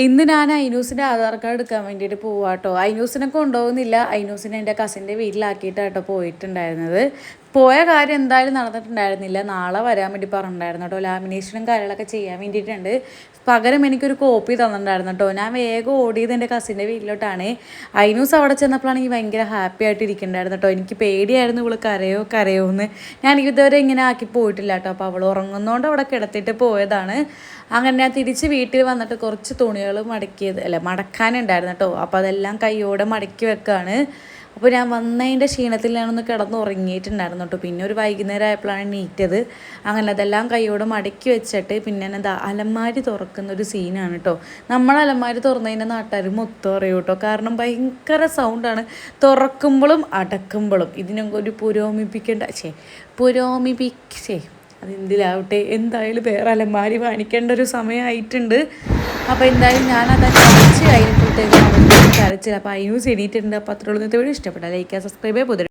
ഇന്ന് ഞാൻ ഐനൂസിൻ്റെ ആധാർ കാർഡ് എടുക്കാൻ വേണ്ടിയിട്ട് പോവാട്ടോ. ഐനൂസിനെ കൊണ്ടുപോകുന്നില്ല. ഐനൂസിനെ എൻ്റെ കസിൻ്റെ വീട്ടിലാക്കിയിട്ടാട്ടോ പോയിട്ടുണ്ടായിരുന്നത്. പോയ കാര്യം എന്തായാലും നടന്നിട്ടുണ്ടായിരുന്നില്ല. നാളെ വരാൻ വേണ്ടി പറഞ്ഞിട്ടുണ്ടായിരുന്നു കേട്ടോ. ലാമിനേഷനും കാര്യങ്ങളൊക്കെ ചെയ്യാൻ വേണ്ടിയിട്ടുണ്ട്. പകരം എനിക്കൊരു കോപ്പി തന്നിട്ടുണ്ടായിരുന്നു കേട്ടോ. ഞാൻ വേഗം ഓടിയത് എൻ്റെ കസിൻ്റെ വീട്ടിലോട്ടാണ്. ഐനൂസ് അവിടെ ചെന്നപ്പോഴാണെങ്കിൽ ഭയങ്കര ഹാപ്പി ആയിട്ട് ഇരിക്കുന്നുണ്ടായിരുന്നു കേട്ടോ. എനിക്ക് പേടിയായിരുന്നു ഇവൾ കരയോ എന്ന്. ഞാൻ ഇതുവരെ ഇങ്ങനെ ആക്കി പോയിട്ടില്ല കേട്ടോ. അപ്പോൾ അവൾ ഉറങ്ങുന്നതുകൊണ്ട് അവിടെ കിടത്തിയിട്ട് പോയതാണ്. അങ്ങനെ ഞാൻ തിരിച്ച് വീട്ടിൽ വന്നിട്ട് കുറച്ച് തുണികൾ മടക്കാനുണ്ടായിരുന്നു കേട്ടോ. അപ്പോൾ അതെല്ലാം കൈയോടെ മടക്കി വെക്കുകയാണ്. അപ്പോൾ ഞാൻ വന്നതിൻ്റെ ക്ഷീണത്തിൽ ഞാനൊന്ന് കിടന്ന് ഉറങ്ങിയിട്ടുണ്ടായിരുന്നു കേട്ടോ. പിന്നെ ഒരു വൈകുന്നേരം ആയപ്പോഴാണ് നീറ്റത്. അങ്ങനെ അതെല്ലാം കൈയോടെ മടക്കി വെച്ചിട്ട് പിന്നെ എന്താ അലമാരി തുറക്കുന്നൊരു സീനാണ് കേട്ടോ. നമ്മൾ അലമാരി തുറന്നതിൻ്റെ നാട്ടുകാർ മൊത്തം അറിയും കേട്ടോ. കാരണം ഭയങ്കര സൗണ്ടാണ് തുറക്കുമ്പോഴും അടക്കുമ്പോഴും. ഇതിനൊക്കെ ഒരു പുരോമിപ്പിക്കേ അതെന്തിലാവട്ടെ, എന്തായാലും വേറെ അലമാരി വാങ്ങിക്കേണ്ട ഒരു സമയമായിട്ടുണ്ട്. അപ്പോൾ എന്തായാലും ഞാനത് കഴിച്ച് കഴിഞ്ഞപ്പോഴത്തേക്കും കരച്ചില്ല. അപ്പോൾ അതിനും എണീറ്റിട്ടുണ്ട്. അപ്പോൾ അത്രയുള്ളൂ. ഇഷ്ടപ്പെട്ടാൽ ലൈക്ക്, സബ്സ്ക്രൈബ് ചെയ്യുക.